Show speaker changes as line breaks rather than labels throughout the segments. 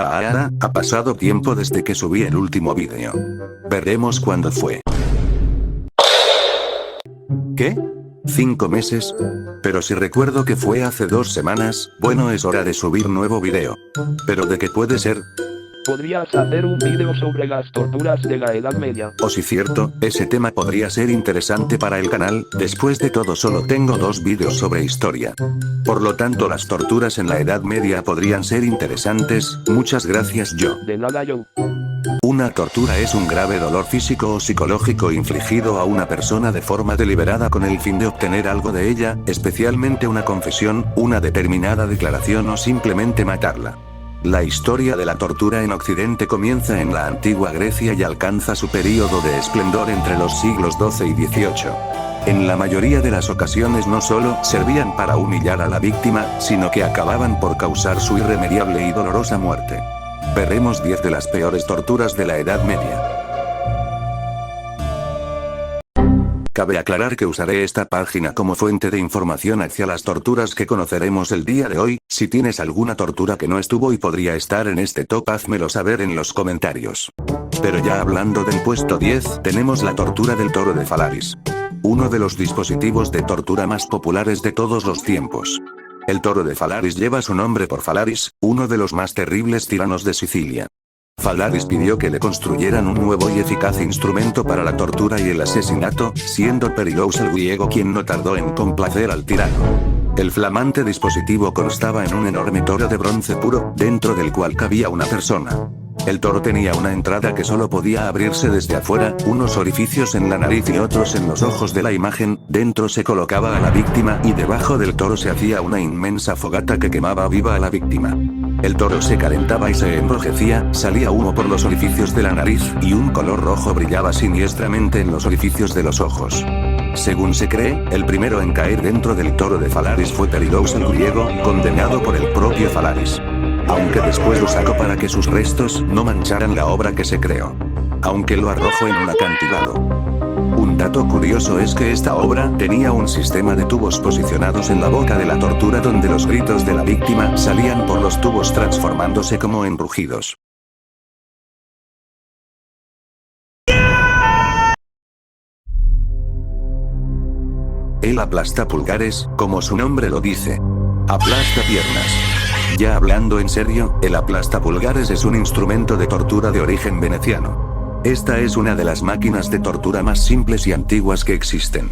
Ha pasado tiempo desde que subí el último vídeo. Veremos cuándo fue. ¿Qué? ¿5 meses? Pero si recuerdo que fue hace 2 semanas, bueno, es hora de subir nuevo video. ¿Pero de qué puede ser?
Podrías hacer un vídeo sobre las torturas de la Edad Media.
O si cierto, ese tema podría ser interesante para el canal. Después de todo solo tengo 2 vídeos sobre historia. Por lo tanto las torturas en la Edad Media podrían ser interesantes. Muchas gracias yo.
De nada yo.
Una tortura es un grave dolor físico o psicológico infligido a una persona de forma deliberada con el fin de obtener algo de ella, especialmente una confesión, una determinada declaración o simplemente matarla. La historia de la tortura en Occidente comienza en la antigua Grecia y alcanza su período de esplendor entre los siglos XII y XVIII. En la mayoría de las ocasiones no solo servían para humillar a la víctima, sino que acababan por causar su irremediable y dolorosa muerte. Veremos 10 de las peores torturas de la Edad Media. Cabe aclarar que usaré esta página como fuente de información hacia las torturas que conoceremos el día de hoy. Si tienes alguna tortura que no estuvo y podría estar en este top, házmelo saber en los comentarios. Pero ya hablando del puesto 10, tenemos la tortura del toro de Phalaris. Uno de los dispositivos de tortura más populares de todos los tiempos. El toro de Phalaris lleva su nombre por Phalaris, uno de los más terribles tiranos de Sicilia. Phalaris pidió que le construyeran un nuevo y eficaz instrumento para la tortura y el asesinato, siendo Perilos el griego quien no tardó en complacer al tirano. El flamante dispositivo constaba en un enorme toro de bronce puro, dentro del cual cabía una persona. El toro tenía una entrada que solo podía abrirse desde afuera, unos orificios en la nariz y otros en los ojos de la imagen. Dentro se colocaba a la víctima y debajo del toro se hacía una inmensa fogata que quemaba viva a la víctima. El toro se calentaba y se enrojecía, salía humo por los orificios de la nariz, y un color rojo brillaba siniestramente en los orificios de los ojos. Según se cree, el primero en caer dentro del toro de Phalaris fue Perilos el griego, condenado por el propio Phalaris. Aunque después lo sacó para que sus restos no mancharan la obra que se creó. Aunque lo arrojó en un acantilado. Un dato curioso es que esta obra tenía un sistema de tubos posicionados en la boca de la tortura donde los gritos de la víctima salían por los tubos transformándose como en rugidos. Él aplasta pulgares, como su nombre lo dice. Aplasta piernas. Ya hablando en serio, el aplastapulgares es un instrumento de tortura de origen veneciano. Esta es una de las máquinas de tortura más simples y antiguas que existen.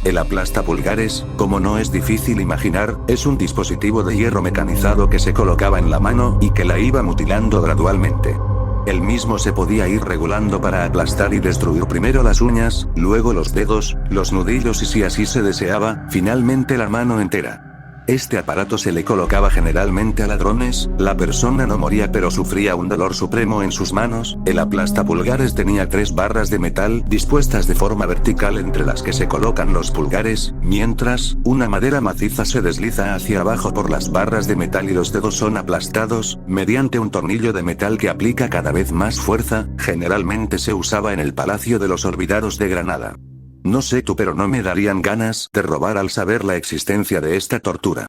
El aplastapulgares, como no es difícil imaginar, es un dispositivo de hierro mecanizado que se colocaba en la mano y que la iba mutilando gradualmente. El mismo se podía ir regulando para aplastar y destruir primero las uñas, luego los dedos, los nudillos y si así se deseaba, finalmente la mano entera. Este aparato se le colocaba generalmente a ladrones, la persona no moría pero sufría un dolor supremo en sus manos. El aplastapulgares tenía 3 barras de metal dispuestas de forma vertical entre las que se colocan los pulgares, mientras, una madera maciza se desliza hacia abajo por las barras de metal y los dedos son aplastados, mediante un tornillo de metal que aplica cada vez más fuerza. Generalmente se usaba en el Palacio de los Olvidados de Granada. No sé tú, pero no me darían ganas de robar al saber la existencia de esta tortura.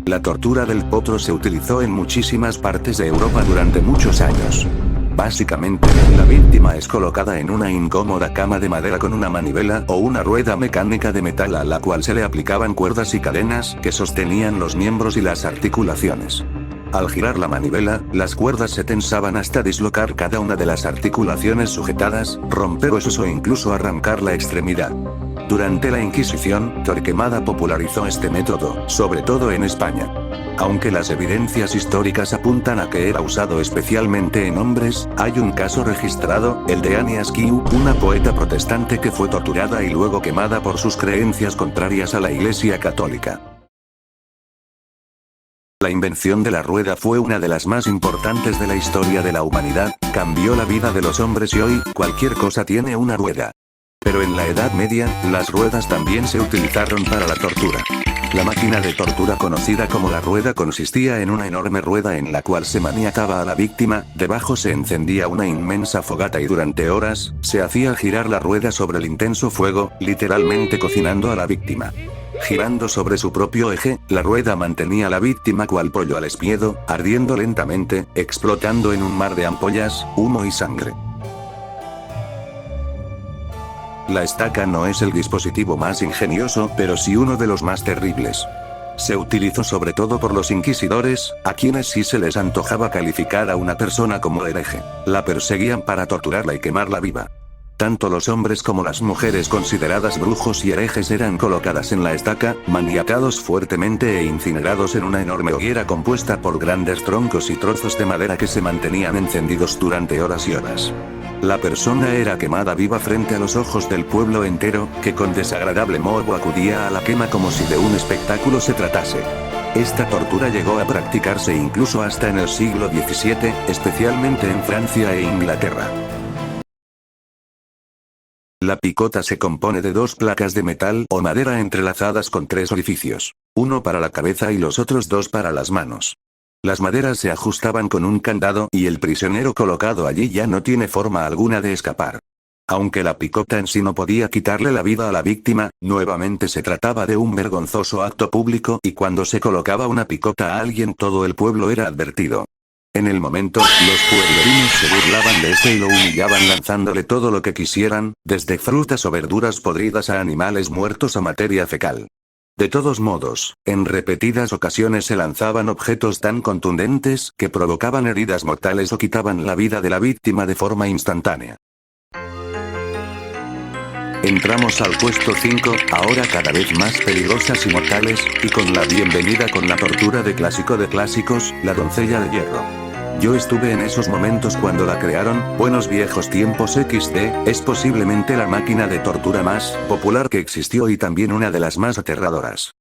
La tortura del potro se utilizó en muchísimas partes de Europa durante muchos años. Básicamente, la víctima es colocada en una incómoda cama de madera con una manivela o una rueda mecánica de metal a la cual se le aplicaban cuerdas y cadenas que sostenían los miembros y las articulaciones. Al girar la manivela, las cuerdas se tensaban hasta dislocar cada una de las articulaciones sujetadas, romper huesos o incluso arrancar la extremidad. Durante la Inquisición, Torquemada popularizó este método, sobre todo en España. Aunque las evidencias históricas apuntan a que era usado especialmente en hombres, hay un caso registrado, el de Anne Askew, una poeta protestante que fue torturada y luego quemada por sus creencias contrarias a la Iglesia Católica. La invención de la rueda fue una de las más importantes de la historia de la humanidad, cambió la vida de los hombres y hoy, cualquier cosa tiene una rueda. Pero en la Edad Media, las ruedas también se utilizaron para la tortura. La máquina de tortura conocida como la rueda consistía en una enorme rueda en la cual se maniataba a la víctima, debajo se encendía una inmensa fogata y durante horas, se hacía girar la rueda sobre el intenso fuego, literalmente cocinando a la víctima. Girando sobre su propio eje, la rueda mantenía a la víctima cual pollo al espiedo, ardiendo lentamente, explotando en un mar de ampollas, humo y sangre. La estaca no es el dispositivo más ingenioso, pero sí uno de los más terribles. Se utilizó sobre todo por los inquisidores, a quienes sí se les antojaba calificar a una persona como hereje. La perseguían para torturarla y quemarla viva. Tanto los hombres como las mujeres consideradas brujos y herejes eran colocadas en la estaca, maniatados fuertemente e incinerados en una enorme hoguera compuesta por grandes troncos y trozos de madera que se mantenían encendidos durante horas y horas. La persona era quemada viva frente a los ojos del pueblo entero, que con desagradable modo acudía a la quema como si de un espectáculo se tratase. Esta tortura llegó a practicarse incluso hasta en el siglo XVII, especialmente en Francia e Inglaterra. La picota se compone de 2 placas de metal o madera entrelazadas con 3 orificios. Uno para la cabeza y los otros 2 para las manos. Las maderas se ajustaban con un candado y el prisionero colocado allí ya no tiene forma alguna de escapar. Aunque la picota en sí no podía quitarle la vida a la víctima, nuevamente se trataba de un vergonzoso acto público y cuando se colocaba una picota a alguien todo el pueblo era advertido. En el momento, los pueblerinos se burlaban de este y lo humillaban lanzándole todo lo que quisieran, desde frutas o verduras podridas a animales muertos o materia fecal. De todos modos, en repetidas ocasiones se lanzaban objetos tan contundentes que provocaban heridas mortales o quitaban la vida de la víctima de forma instantánea. Entramos al puesto 5, ahora cada vez más peligrosas y mortales, y con la bienvenida con la tortura de clásico de clásicos, la doncella de hierro. Yo estuve en esos momentos cuando la crearon, buenos viejos tiempos XD, es posiblemente la máquina de tortura más popular que existió y también una de las más aterradoras.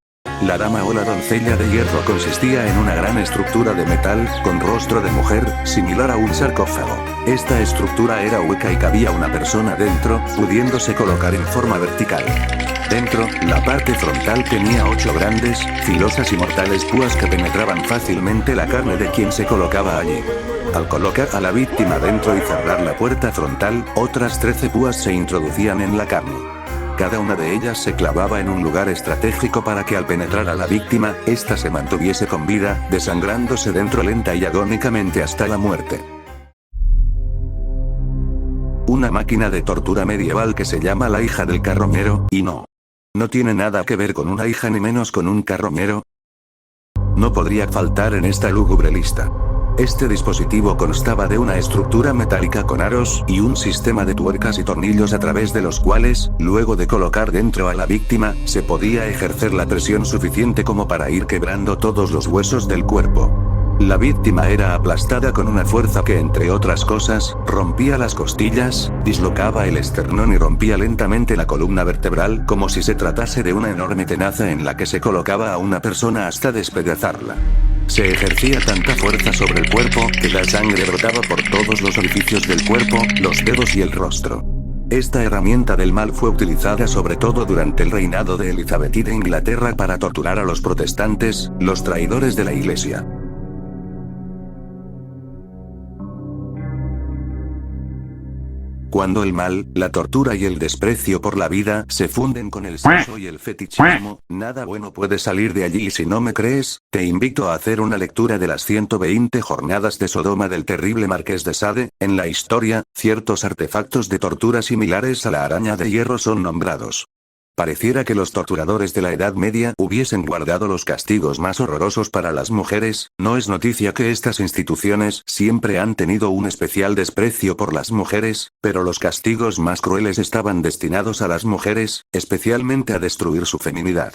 La dama o la doncella de hierro consistía en una gran estructura de metal, con rostro de mujer, similar a un sarcófago. Esta estructura era hueca y cabía una persona dentro, pudiéndose colocar en forma vertical. Dentro, la parte frontal tenía 8 grandes, filosas y mortales púas que penetraban fácilmente la carne de quien se colocaba allí. Al colocar a la víctima dentro y cerrar la puerta frontal, otras 13 púas se introducían en la carne. Cada una de ellas se clavaba en un lugar estratégico para que al penetrar a la víctima, ésta se mantuviese con vida, desangrándose dentro lenta y agónicamente hasta la muerte. Una máquina de tortura medieval que se llama la hija del carroñero, y no tiene nada que ver con una hija ni menos con un carroñero. No podría faltar en esta lúgubre lista. Este dispositivo constaba de una estructura metálica con aros y un sistema de tuercas y tornillos a través de los cuales, luego de colocar dentro a la víctima, se podía ejercer la presión suficiente como para ir quebrando todos los huesos del cuerpo. La víctima era aplastada con una fuerza que, entre otras cosas, rompía las costillas, dislocaba el esternón y rompía lentamente la columna vertebral como si se tratase de una enorme tenaza en la que se colocaba a una persona hasta despedazarla. Se ejercía tanta fuerza sobre el cuerpo que la sangre brotaba por todos los orificios del cuerpo, los dedos y el rostro. Esta herramienta del mal fue utilizada sobre todo durante el reinado de Elizabeth I de Inglaterra para torturar a los protestantes, los traidores de la Iglesia. Cuando el mal, la tortura y el desprecio por la vida se funden con el sexo y el fetichismo, nada bueno puede salir de allí y si no me crees, te invito a hacer una lectura de las 120 jornadas de Sodoma del terrible Marqués de Sade. En la historia, ciertos artefactos de tortura similares a la araña de hierro son nombrados. Pareciera que los torturadores de la Edad Media hubiesen guardado los castigos más horrorosos para las mujeres. No es noticia que estas instituciones siempre han tenido un especial desprecio por las mujeres, pero los castigos más crueles estaban destinados a las mujeres, especialmente a destruir su feminidad.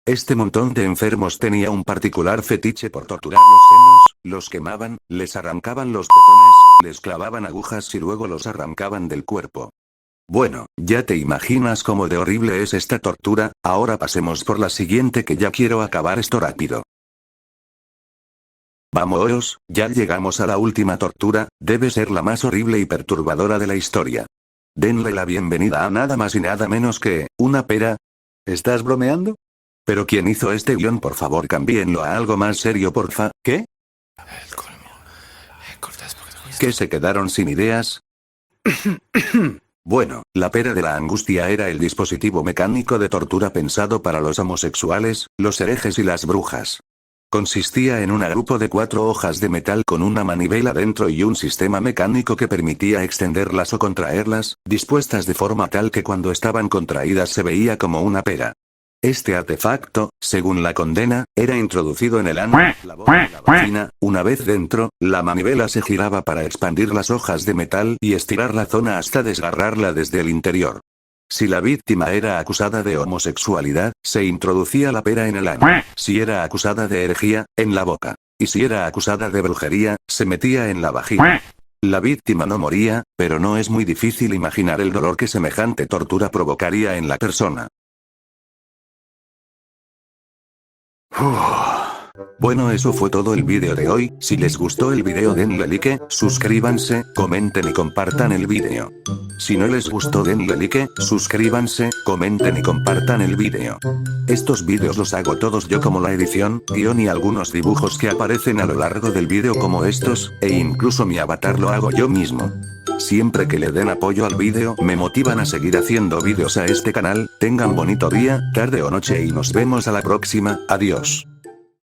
Este montón de enfermos tenía un particular fetiche por torturar los senos, los quemaban, les arrancaban los pezones, les clavaban agujas y luego los arrancaban del cuerpo. Bueno, ya te imaginas cómo de horrible es esta tortura. Ahora pasemos por la siguiente que ya quiero acabar esto rápido. Vamos, ya llegamos a la última tortura, debe ser la más horrible y perturbadora de la historia. Denle la bienvenida a nada más y nada menos que, una pera. ¿Estás bromeando? ¿Pero quién hizo este guión? Por favor cámbienlo a algo más serio porfa. ¿Qué?
El colmo. Cortas porque te
¿Que se quedaron sin ideas? Bueno, la pera de la angustia era el dispositivo mecánico de tortura pensado para los homosexuales, los herejes y las brujas. Consistía en un grupo de 4 hojas de metal con una manivela dentro y un sistema mecánico que permitía extenderlas o contraerlas, dispuestas de forma tal que cuando estaban contraídas se veía como una pera. Este artefacto, según la condena, era introducido en el ano, la boca y la vagina. Una vez dentro, la manivela se giraba para expandir las hojas de metal y estirar la zona hasta desgarrarla desde el interior. Si la víctima era acusada de homosexualidad, se introducía la pera en el ano. Si era acusada de herejía, en la boca. Y si era acusada de brujería, se metía en la vagina. La víctima no moría, pero no es muy difícil imaginar el dolor que semejante tortura provocaría en la persona. Bueno, eso fue todo el vídeo de hoy. Si les gustó el vídeo denle like, suscríbanse, comenten y compartan el vídeo. Si no les gustó denle like, suscríbanse, comenten y compartan el vídeo. Estos vídeos los hago todos yo, como la edición, guión y algunos dibujos que aparecen a lo largo del vídeo como estos, e incluso mi avatar lo hago yo mismo. Siempre que le den apoyo al vídeo me motivan a seguir haciendo vídeos a este canal. Tengan bonito día, tarde o noche y nos vemos a la próxima. Adiós.